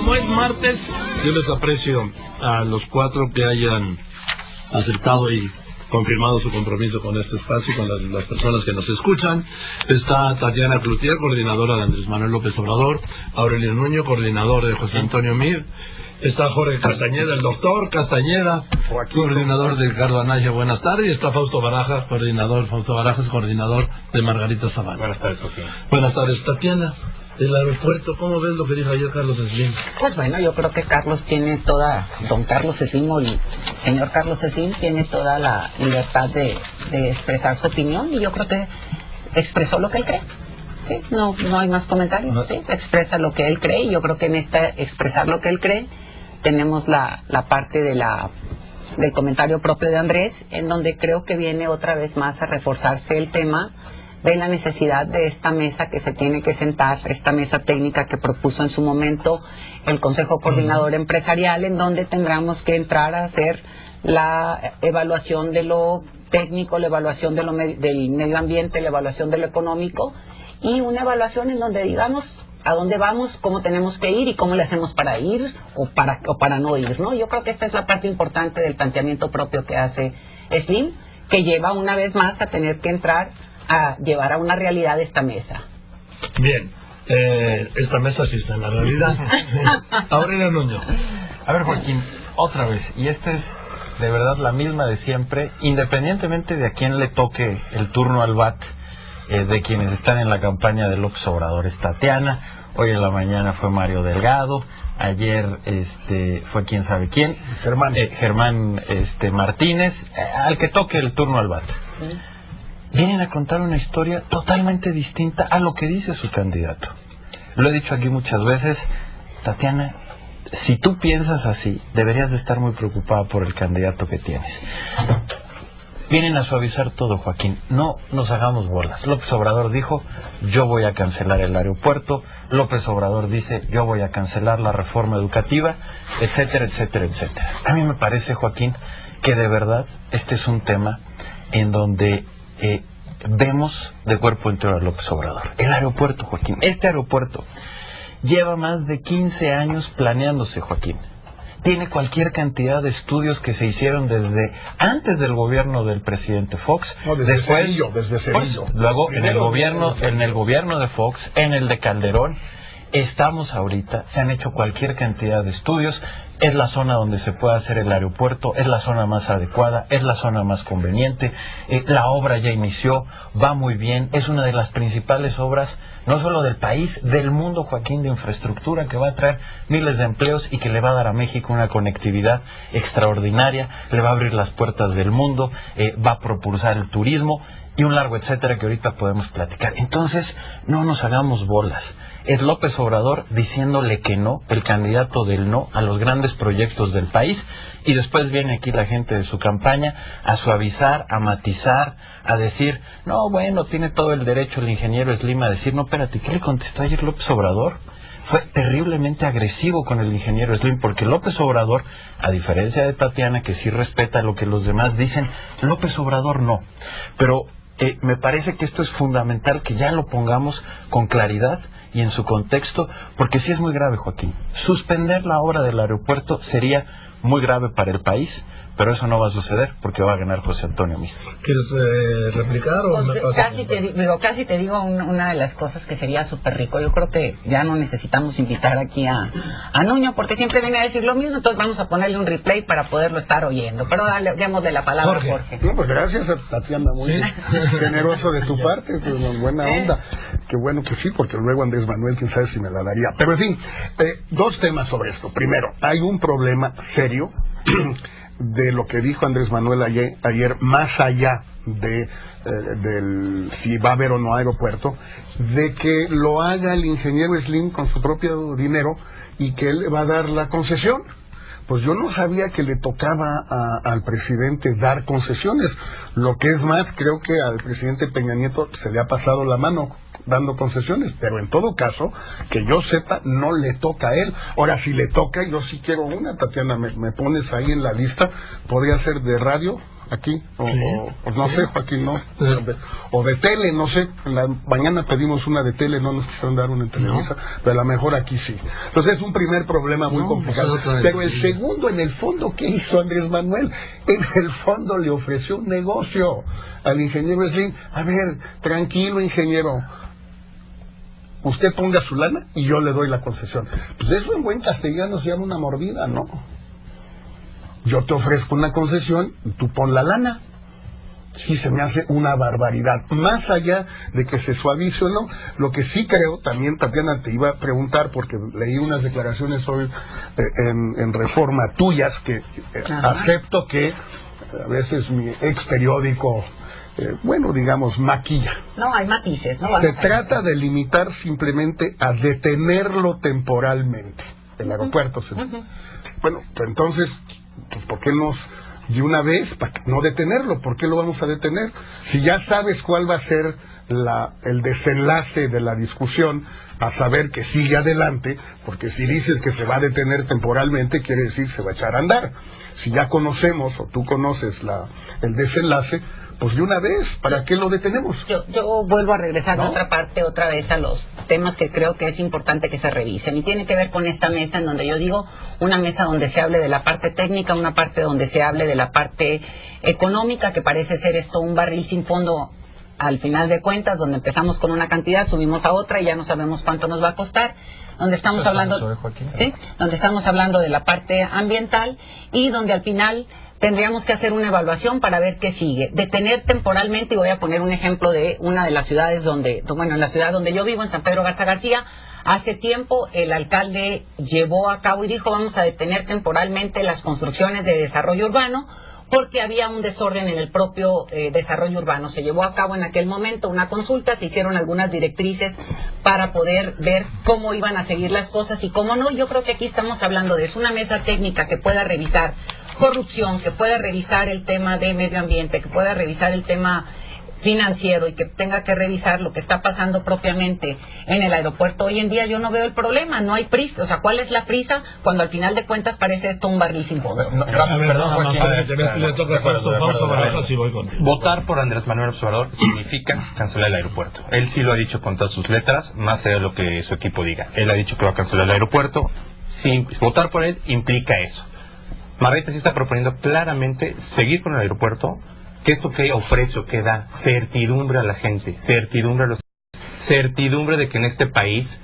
como es martes, yo les aprecio a los cuatro que hayan aceptado y confirmado su compromiso con este espacio y con las personas que nos escuchan. Está Tatiana Cloutier, coordinadora de Andrés Manuel López Obrador; Aurelio Nuño, coordinador de José Antonio Meade; está Jorge Castañeda, el doctor Castañeda, coordinador de Ricardo Anaya, buenas tardes; y está Fausto Barajas, coordinador de Margarita Zavala. Buenas tardes, Joaquín. Buenas tardes, Tatiana. El aeropuerto, ¿cómo ves lo que dijo ayer Carlos Slim? Pues bueno, yo creo que Carlos tiene don Carlos Slim, o el señor Carlos Slim, tiene toda la libertad de expresar su opinión, y yo creo que expresó lo que él cree. ¿Sí? No hay más comentarios, no. ¿Sí? Expresa lo que él cree, y yo creo que en expresar lo que él cree tenemos la parte del comentario propio de Andrés, en donde creo que viene otra vez más a reforzarse el tema de la necesidad de esta mesa que se tiene que sentar, esta mesa técnica que propuso en su momento el Consejo Coordinador Empresarial, en donde tendremos que entrar a hacer la evaluación de lo técnico, la evaluación del medio ambiente, la evaluación de lo económico, y una evaluación en donde digamos a dónde vamos, cómo tenemos que ir y cómo le hacemos para ir o para no ir, ¿no? Yo creo que esta es la parte importante del planteamiento propio que hace Slim, que lleva una vez más a tener que entrar a llevar a una realidad esta mesa. Bien, esta mesa sí está en la realidad. Aurelio Nuño. A ver, Joaquín, otra vez, y esta es de verdad la misma de siempre, independientemente de a quién le toque el turno al bat, de quienes están en la campaña de López Obrador. Es Tatiana, hoy en la mañana fue Mario Delgado, ayer fue quién sabe quién, Germán Martínez, al que toque el turno al bat. ¿Sí? Vienen a contar una historia totalmente distinta a lo que dice su candidato. Lo he dicho aquí muchas veces, Tatiana, si tú piensas así, deberías de estar muy preocupada por el candidato que tienes. Vienen a suavizar todo, Joaquín. No nos hagamos bolas. López Obrador dijo, yo voy a cancelar el aeropuerto. López Obrador dice, yo voy a cancelar la reforma educativa, etcétera, etcétera, etcétera. A mí me parece, Joaquín, que de verdad este es un tema en donde vemos de cuerpo entero a López Obrador. El aeropuerto, Joaquín, este aeropuerto lleva más de 15 años planeándose, Joaquín. Tiene cualquier cantidad de estudios que se hicieron desde antes del gobierno del presidente Fox. No, desde después, Cedillo. Pues, luego en el gobierno de Fox, en el de Calderón. Estamos ahorita, se han hecho cualquier cantidad de estudios, es la zona donde se puede hacer el aeropuerto, es la zona más adecuada, es la zona más conveniente, la obra ya inició, va muy bien, es una de las principales obras, no solo del país, del mundo, Joaquín, de infraestructura, que va a traer miles de empleos y que le va a dar a México una conectividad extraordinaria, le va a abrir las puertas del mundo, va a propulsar el turismo y un largo etcétera que ahorita podemos platicar. Entonces, no nos hagamos bolas. Es López Obrador diciéndole que no, el candidato del no a los grandes proyectos del país, y después viene aquí la gente de su campaña a suavizar, a matizar, a decir, no, bueno, tiene todo el derecho el ingeniero Slim a decir, no, espérate, ¿qué le contestó ayer López Obrador? Fue terriblemente agresivo con el ingeniero Slim, porque López Obrador, a diferencia de Tatiana, que sí respeta lo que los demás dicen, López Obrador no. Pero me parece que esto es fundamental que ya lo pongamos con claridad y en su contexto, porque sí es muy grave, Joaquín. Suspender la obra del aeropuerto sería muy grave para el país, pero eso no va a suceder porque va a ganar José Antonio Meade. ¿Quieres replicar o me pasas? Casi te digo una de las cosas que sería súper rico. Yo creo que ya no necesitamos invitar aquí a Nuño, porque siempre viene a decir lo mismo, entonces vamos a ponerle un replay para poderlo estar oyendo. Pero démosle la palabra a Jorge. No, pues gracias a Tatiana, muy generoso de tu parte, pues, buena onda. Qué bueno que sí, porque luego Andrés Manuel, quién sabe si me la daría. Pero en fin, dos temas sobre esto. Primero, hay un problema serio de lo que dijo Andrés Manuel ayer, más allá de del si va a haber o no aeropuerto, de que lo haga el ingeniero Slim con su propio dinero y que él va a dar la concesión. Pues yo no sabía que le tocaba al presidente dar concesiones. Lo que es más, creo que al presidente Peña Nieto se le ha pasado la mano dando concesiones, pero en todo caso, que yo sepa, no le toca a él. Ahora, si le toca, yo sí quiero una, Tatiana, me pones ahí en la lista, podría ser de radio, aquí, Sí. o no sé, Joaquín, no, o de tele, no sé, en la mañana pedimos una de tele, no nos quisieron dar una en Televisa, pero a lo mejor aquí sí. Entonces es un primer problema muy complicado. Pero el segundo, en el fondo, ¿qué hizo Andrés Manuel? En el fondo le ofreció un negocio al ingeniero Slim. A ver, tranquilo, ingeniero, usted ponga su lana y yo le doy la concesión. Pues eso en buen castellano se llama una mordida, ¿no? Yo te ofrezco una concesión y tú pon la lana. Sí, se me hace una barbaridad. Más allá de que se suavice o no, lo que sí creo, también Tatiana te iba a preguntar, porque leí unas declaraciones hoy en Reforma tuyas, que acepto que a veces mi ex periódico, bueno, digamos, maquilla. No, hay matices, ¿no? Se trata de limitar simplemente a detenerlo temporalmente, el aeropuerto. Bueno, pues entonces, pues, ¿por qué no de una vez, para no detenerlo? ¿Por qué lo vamos a detener? Si ya sabes cuál va a ser el desenlace de la discusión, a saber que sigue adelante, porque si dices que se va a detener temporalmente, quiere decir que se va a echar a andar. Si ya conocemos, o tú conoces el desenlace, pues de una vez, ¿para qué lo detenemos? Yo vuelvo a regresar a otra parte, otra vez a los temas que creo que es importante que se revisen, y tiene que ver con esta mesa en donde yo digo, una mesa donde se hable de la parte técnica, una parte donde se hable de la parte económica, que parece ser esto un barril sin fondo al final de cuentas, donde empezamos con una cantidad, subimos a otra y ya no sabemos cuánto nos va a costar, donde estamos hablando, ¿sí? Donde estamos hablando de la parte ambiental y donde al final tendríamos que hacer una evaluación para ver qué sigue. Detener temporalmente, y voy a poner un ejemplo de una de las ciudades en la ciudad donde yo vivo, en San Pedro Garza García, hace tiempo el alcalde llevó a cabo y dijo, vamos a detener temporalmente las construcciones de desarrollo urbano, porque había un desorden en el propio desarrollo urbano. Se llevó a cabo en aquel momento una consulta, se hicieron algunas directrices para poder ver cómo iban a seguir las cosas y cómo no. Yo creo que aquí estamos hablando de una mesa técnica que pueda revisar corrupción, que pueda revisar el tema de medio ambiente, que pueda revisar el tema financiero y que tenga que revisar lo que está pasando propiamente en el aeropuerto. Hoy en día yo no veo el problema, no hay prisa. O sea, ¿cuál es la prisa cuando al final de cuentas parece esto un barril sin fondo? Votar por Andrés Manuel Obrador significa cancelar el aeropuerto. Él sí lo ha dicho con todas sus letras, más allá de lo que su equipo diga. Él ha dicho que va a cancelar el aeropuerto. Sí, votar por él implica eso. Margarita sí está proponiendo claramente seguir con el aeropuerto, que esto que ofrece o que da certidumbre a la gente, certidumbre a los... certidumbre de que en este país,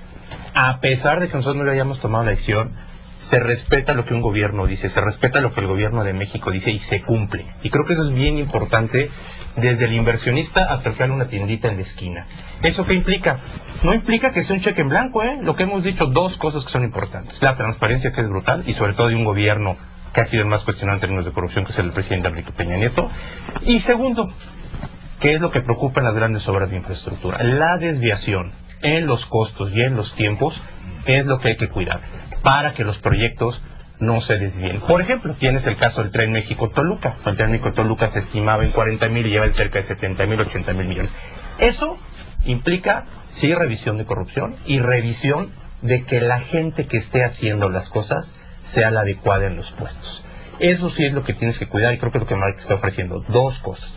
a pesar de que nosotros no le hayamos tomado la decisión, se respeta lo que un gobierno dice, se respeta lo que el gobierno de México dice y se cumple. Y creo que eso es bien importante, desde el inversionista hasta el que haga una tiendita en la esquina. ¿Eso qué implica? No implica que sea un cheque en blanco, Lo que hemos dicho, dos cosas que son importantes. La transparencia, que es brutal, y sobre todo de un gobierno que ha sido el más cuestionado en términos de corrupción, que es el presidente Enrique Peña Nieto. Y segundo, ¿qué es lo que preocupa en las grandes obras de infraestructura? La desviación en los costos y en los tiempos es lo que hay que cuidar para que los proyectos no se desvíen. Por ejemplo, tienes el caso del Tren México-Toluca. El Tren México-Toluca se estimaba en 40,000 y lleva en cerca de 70,000, 80,000 millones. Eso implica, sí, revisión de corrupción y revisión de que la gente que esté haciendo las cosas sea la adecuada en los puestos. Eso sí es lo que tienes que cuidar, y creo que es lo que Mark está ofreciendo. Dos cosas: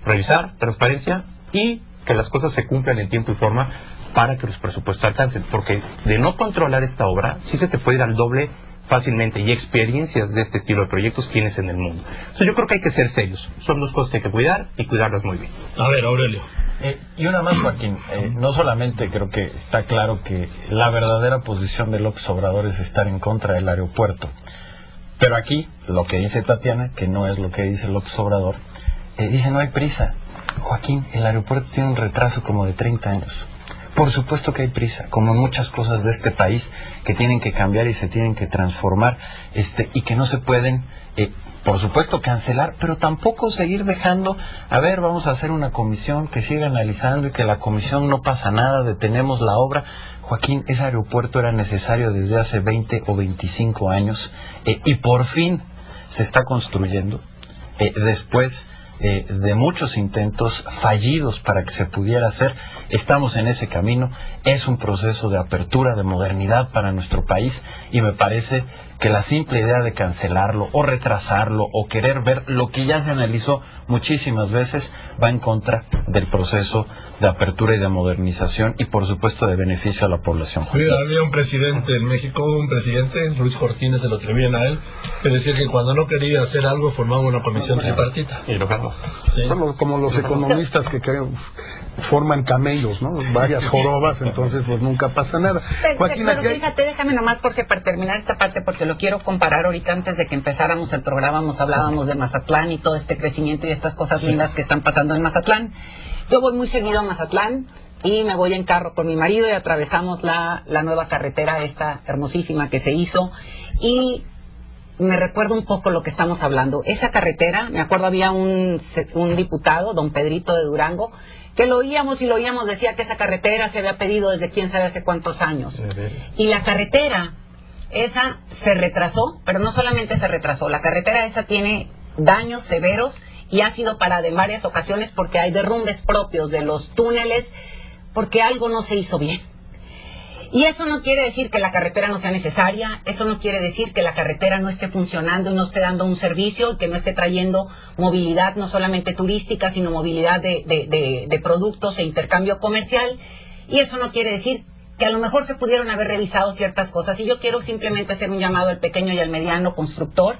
revisar, transparencia, y que las cosas se cumplan en tiempo y forma para que los presupuestos alcancen, porque de no controlar esta obra, sí se te puede ir al doble fácilmente, y experiencias de este estilo de proyectos tienes en el mundo. Entonces yo creo que hay que ser serios. Son dos cosas que hay que cuidar, y cuidarlas muy bien. A ver, Aurelio. Y una más, Joaquín. No solamente creo que está claro que la verdadera posición de López Obrador es estar en contra del aeropuerto, pero aquí lo que dice Tatiana, que no es lo que dice López Obrador, dice no hay prisa. Joaquín, el aeropuerto tiene un retraso como de 30 años. Por supuesto que hay prisa, como muchas cosas de este país que tienen que cambiar y se tienen que transformar, y que no se pueden, por supuesto, cancelar, pero tampoco seguir dejando, a ver, vamos a hacer una comisión que siga analizando y que la comisión no pasa nada, detenemos la obra. Joaquín, ese aeropuerto era necesario desde hace 20 o 25 años, y por fin se está construyendo, después de muchos intentos fallidos para que se pudiera hacer. Estamos en ese camino. Es un proceso de apertura, de modernidad para nuestro país, y me parece que la simple idea de cancelarlo o retrasarlo o querer ver lo que ya se analizó muchísimas veces va en contra del proceso de apertura y de modernización, y por supuesto de beneficio a la población. Había un presidente en México, Luis Cortines, se lo atribuyen a él, que decía que cuando no quería hacer algo formaba una comisión tripartita. Y lo ganó. Sí. Bueno, como los economistas que forman camellos, ¿no? Varias jorobas, entonces pues nunca pasa nada. Joaquín, pero fíjate, déjame nomás, Jorge, para terminar esta parte, porque lo quiero comparar. Ahorita antes de que empezáramos el programa hablábamos de Mazatlán y todo este crecimiento y estas cosas lindas que están pasando en Mazatlán. Yo voy muy seguido a Mazatlán y me voy en carro con mi marido y atravesamos la nueva carretera esta hermosísima que se hizo, y me recuerdo un poco lo que estamos hablando. Esa carretera, me acuerdo, había un diputado, don Pedrito de Durango, que lo oíamos, decía que esa carretera se había pedido desde quién sabe hace cuántos años. Y la carretera esa se retrasó, pero no solamente se retrasó, la carretera esa tiene daños severos y ha sido parada en varias ocasiones porque hay derrumbes propios de los túneles, porque algo no se hizo bien. Y eso no quiere decir que la carretera no sea necesaria, eso no quiere decir que la carretera no esté funcionando y no esté dando un servicio, y que no esté trayendo movilidad no solamente turística, sino movilidad de productos e intercambio comercial. Y eso no quiere decir que a lo mejor se pudieron haber revisado ciertas cosas. Y yo quiero simplemente hacer un llamado al pequeño y al mediano constructor,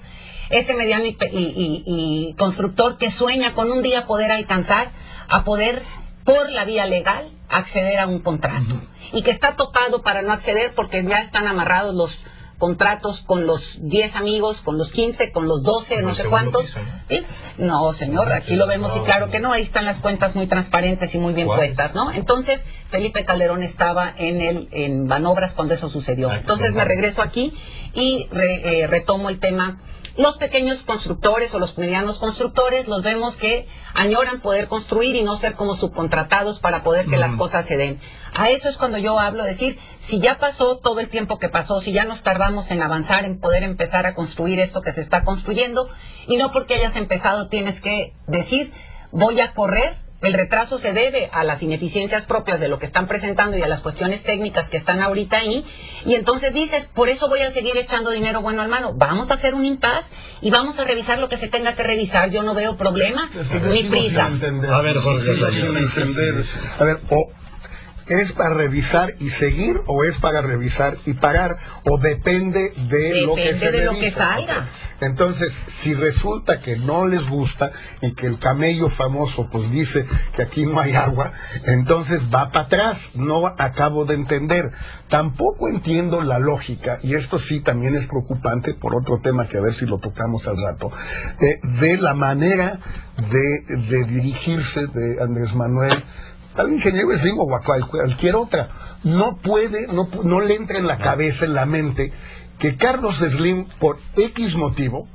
ese mediano y constructor que sueña con un día poder alcanzar a poder, por la vía legal, acceder a un contrato, y que está topado para no acceder porque ya están amarrados los contratos con los 10 amigos, con los 15, con los 12, no sé cuántos. ¿Sí? No, señor, aquí lo vemos y claro que no, ahí están las cuentas muy transparentes y muy bien puestas, ¿no? Entonces, Felipe Calderón estaba en Banobras cuando eso sucedió. Entonces me regreso aquí y retomo el tema. Los pequeños constructores o los medianos constructores los vemos que añoran poder construir y no ser como subcontratados para poder que las cosas se den. A eso es cuando yo hablo, decir, si ya pasó todo el tiempo que pasó, si ya nos tardamos en avanzar, en poder empezar a construir esto que se está construyendo, y no porque hayas empezado tienes que decir, voy a correr. El retraso se debe a las ineficiencias propias de lo que están presentando y a las cuestiones técnicas que están ahorita ahí, y entonces dices, por eso voy a seguir echando dinero bueno al mano. Vamos a hacer un impasse y vamos a revisar lo que se tenga que revisar. Yo no veo problema ni prisa. A ver, Jorge, a ver, o ¿es para revisar y seguir o es para revisar y parar? ¿O depende de lo que se revisa? Lo que salga. Entonces, si resulta que no les gusta y que el camello famoso pues dice que aquí no hay agua, entonces va para atrás. No acabo de entender. Tampoco entiendo la lógica, y esto sí también es preocupante por otro tema que a ver si lo tocamos al rato, de la manera de dirigirse de Andrés Manuel al ingeniero Slim o a cualquier otra. No le entra en la cabeza, en la mente, que Carlos Slim, por X motivo,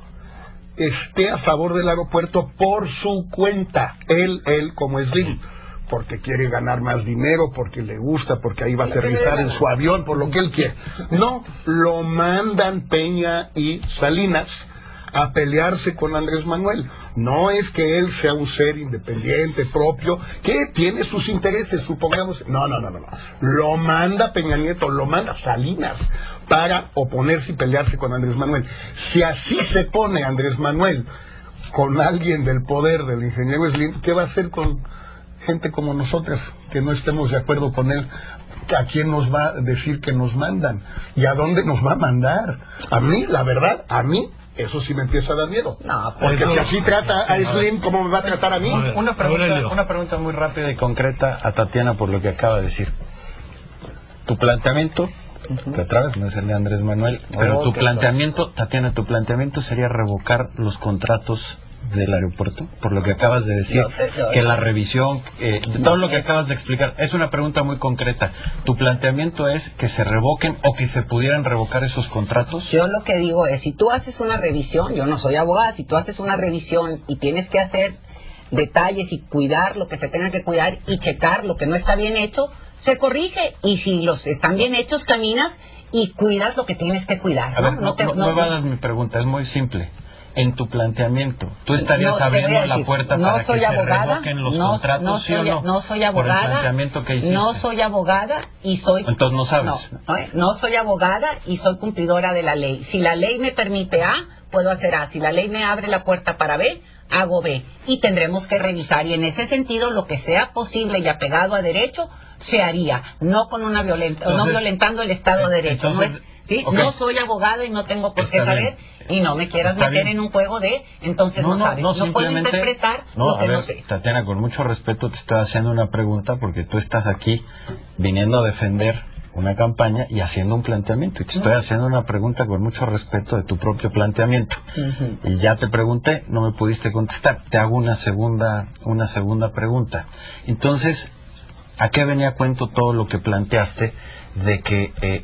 esté a favor del aeropuerto por su cuenta, él como Slim, porque quiere ganar más dinero, porque le gusta, porque ahí va a aterrizar en su avión, por lo que él quiere. No, lo mandan Peña y Salinas a pelearse con Andrés Manuel. No es que él sea un ser independiente, propio, que tiene sus intereses, supongamos. No. Lo manda Peña Nieto, lo manda Salinas para oponerse y pelearse con Andrés Manuel. Si así se pone Andrés Manuel con alguien del poder del ingeniero Slim, ¿qué va a hacer con gente como nosotras, que no estemos de acuerdo con él? ¿A quién nos va a decir que nos mandan? ¿Y a dónde nos va a mandar? A mí, la verdad, eso sí me empieza a dar miedo. No, porque si así trata a Slim, ¿cómo me va a tratar a mí? Una pregunta muy rápida y concreta a Tatiana por lo que acaba de decir. Tu planteamiento, que otra vez no es el de Andrés Manuel, pero tu planteamiento, Tatiana, tu planteamiento sería revocar los contratos del aeropuerto, por lo que acabas de decir, que la revisión, todo lo que acabas de explicar. Es una pregunta muy concreta. ¿Tu planteamiento es que se revoquen o que se pudieran revocar esos contratos? Yo lo que digo es, si tú haces una revisión, yo no soy abogada, si tú haces una revisión y tienes que hacer detalles y cuidar lo que se tenga que cuidar y checar lo que no está bien hecho, se corrige, y si los están bien hechos, caminas y cuidas lo que tienes que cuidar. A ver, no evadas mi pregunta, es muy simple. en tu planteamiento, ¿tú estarías abriendo la puerta para que se revoquen los contratos, sí o no? No soy Por el abogada. planteamiento que hiciste. No soy abogada y soy... Entonces no sabes. No soy abogada y soy cumplidora de la ley. Si la ley me permite A, puedo hacer A. Si la ley me abre la puerta para B, hago B. Y tendremos que revisar. Y en ese sentido, lo que sea posible y apegado a derecho, se haría. No con una no violentando el Estado de Derecho. Entonces, ¿sí? Okay. No soy abogada y no tengo por qué saber. Y no me quieras meter en un juego de... Entonces no sabes. No puedo interpretar lo que no sé. Tatiana, con mucho respeto te estoy haciendo una pregunta porque tú estás aquí viniendo a defender una campaña y haciendo un planteamiento. Y te estoy haciendo una pregunta con mucho respeto de tu propio planteamiento. Y ya te pregunté, no me pudiste contestar. Te hago una segunda pregunta. Entonces, ¿a qué venía a cuento todo lo que planteaste de que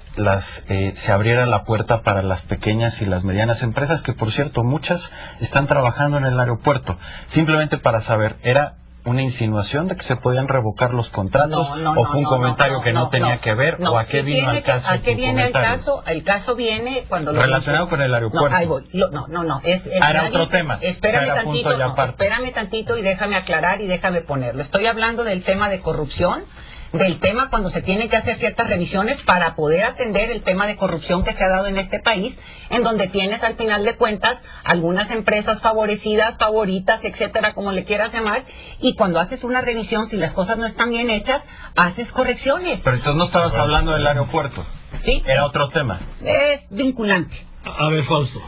se abriera la puerta para las pequeñas y las medianas empresas, que por cierto muchas están trabajando en el aeropuerto? Simplemente para saber, ¿era una insinuación de que se podían revocar los contratos o fue un comentario que no tenía que ver? ¿O a qué vino el caso? ¿A qué viene el caso? El caso viene cuando relacionado con el aeropuerto. Ahí voy. Era otro tema. Espérame tantito y déjame aclarar y déjame ponerlo. Estoy hablando del tema de corrupción, del tema cuando se tienen que hacer ciertas revisiones para poder atender el tema de corrupción que se ha dado en este país, en donde tienes al final de cuentas algunas empresas favorecidas, favoritas, etcétera, como le quieras llamar, y cuando haces una revisión, si las cosas no están bien hechas, haces correcciones. Pero entonces no estabas hablando del aeropuerto. Sí. Era otro tema. Es vinculante. A ver, Fausto.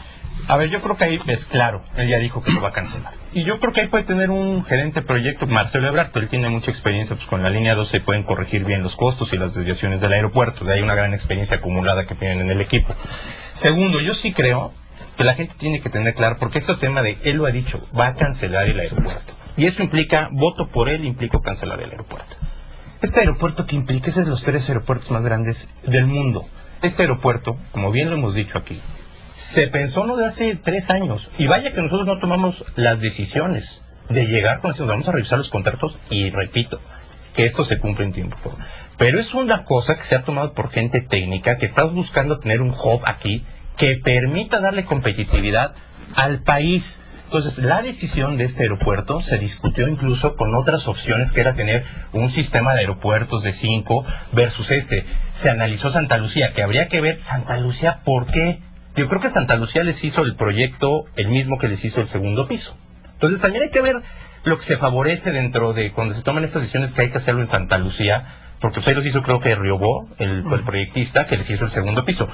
A ver, yo creo que ahí es claro, él ya dijo que lo va a cancelar. Y yo creo que ahí puede tener un gerente de proyecto, Marcelo Ebrard, él tiene mucha experiencia, pues con la línea 2 se pueden corregir bien los costos y las desviaciones del aeropuerto, hay una gran experiencia acumulada que tienen en el equipo. Segundo, yo sí creo que la gente tiene que tener claro, porque este tema de, él lo ha dicho, va a cancelar el aeropuerto. Y eso implica, voto por él, implica cancelar el aeropuerto. Este aeropuerto que implica es de los 3 aeropuertos más grandes del mundo. Este aeropuerto, como bien lo hemos dicho aquí, se pensó no de hace 3 años, y vaya que nosotros no tomamos las decisiones de llegar con esto, vamos a revisar los contratos, y repito, que esto se cumple en tiempo. Pero es una cosa que se ha tomado por gente técnica, que está buscando tener un hub aquí, que permita darle competitividad al país. Entonces, la decisión de este aeropuerto se discutió incluso con otras opciones, que era tener un sistema de aeropuertos de 5 versus este. Se analizó Santa Lucía, que habría que ver Santa Lucía, ¿por qué? Yo creo que Santa Lucía les hizo el proyecto el mismo que les hizo el segundo piso. Entonces también hay que ver lo que se favorece dentro de cuando se toman estas decisiones, que hay que hacerlo en Santa Lucía, porque pues ahí los hizo creo que Riobó, el proyectista, que les hizo el segundo piso.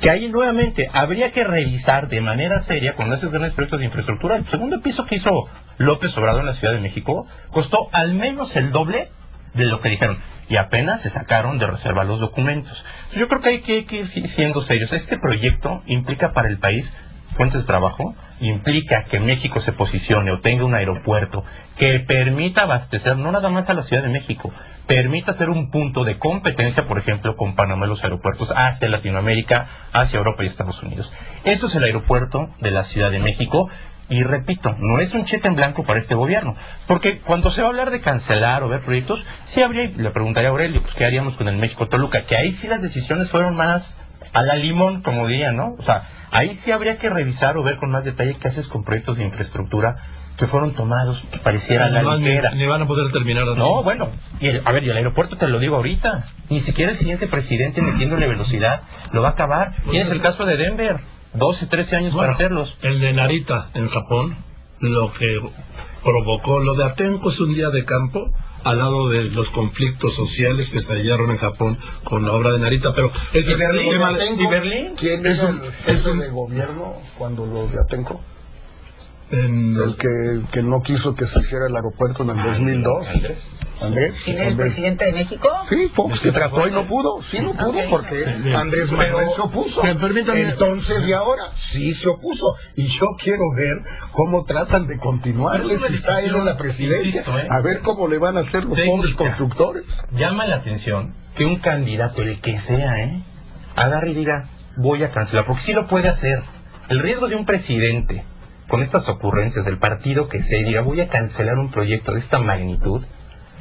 Que ahí nuevamente habría que revisar de manera seria cuando haces grandes proyectos de infraestructura. El segundo piso que hizo López Obrador en la Ciudad de México costó al menos el doble de lo que dijeron, y apenas se sacaron de reserva los documentos. Yo creo que hay que ir siendo serios. Este proyecto implica para el país fuentes de trabajo, implica que México se posicione o tenga un aeropuerto que permita abastecer no nada más a la Ciudad de México, permita ser un punto de competencia, por ejemplo, con Panamá, los aeropuertos hacia Latinoamérica, hacia Europa y Estados Unidos. Eso es el aeropuerto de la Ciudad de México. Y repito, no es un cheque en blanco para este gobierno, porque cuando se va a hablar de cancelar o ver proyectos, sí habría, le preguntaría a Aurelio, pues qué haríamos con el México-Toluca, que ahí sí las decisiones fueron más a la limón, como dirían, ¿no? O sea, ahí sí habría que revisar o ver con más detalle qué haces con proyectos de infraestructura que fueron tomados, pues, pareciera la ligera. Ni van a poder terminar así. No, bueno, y el aeropuerto te lo digo ahorita, ni siquiera el siguiente presidente metiéndole velocidad lo va a acabar. Tienes el caso de Denver, 12, 13 años para hacerlos. El de Narita, en Japón, lo que provocó lo de Atenco es un día de campo al lado de los conflictos sociales que estallaron en Japón con la obra de Narita, pero ese es el tema. ¿Y Berlín? ¿Quién es el de gobierno cuando los de Atenco? El que no quiso que se hiciera el aeropuerto en el 2002. Andrés. ¿Quién es el presidente de México? Sí, se trató y no pudo. Sí, no pudo porque Andrés Manuel se opuso. Entonces, y ahora sí se opuso. Y yo quiero ver cómo tratan de continuarle si está él en la presidencia. Insisto, a ver cómo le van a hacer los pobres constructores. Llama la atención que un candidato, el que sea, agarre y diga, voy a cancelar, porque sí lo puede hacer. El riesgo de un presidente con estas ocurrencias del partido que sea y diga, voy a cancelar un proyecto de esta magnitud,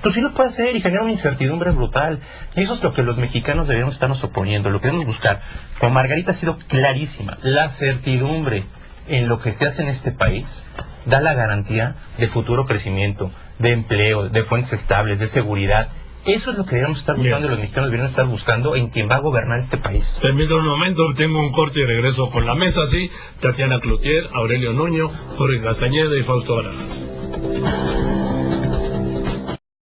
pues sí lo puede hacer y genera una incertidumbre brutal. Y eso es lo que los mexicanos deberíamos estarnos oponiendo, lo que debemos buscar. Con Margarita ha sido clarísima, la certidumbre. en lo que se hace en este país da la garantía de futuro crecimiento, de empleo, de fuentes estables, de seguridad. Eso es lo que deberíamos estar buscando, los mexicanos deberían estar buscando en quien va a gobernar este país. Permítame un momento, tengo un corte y regreso con la mesa, sí. Tatiana Cloutier, Aurelio Nuño, Jorge Castañeda y Fausto Barajas.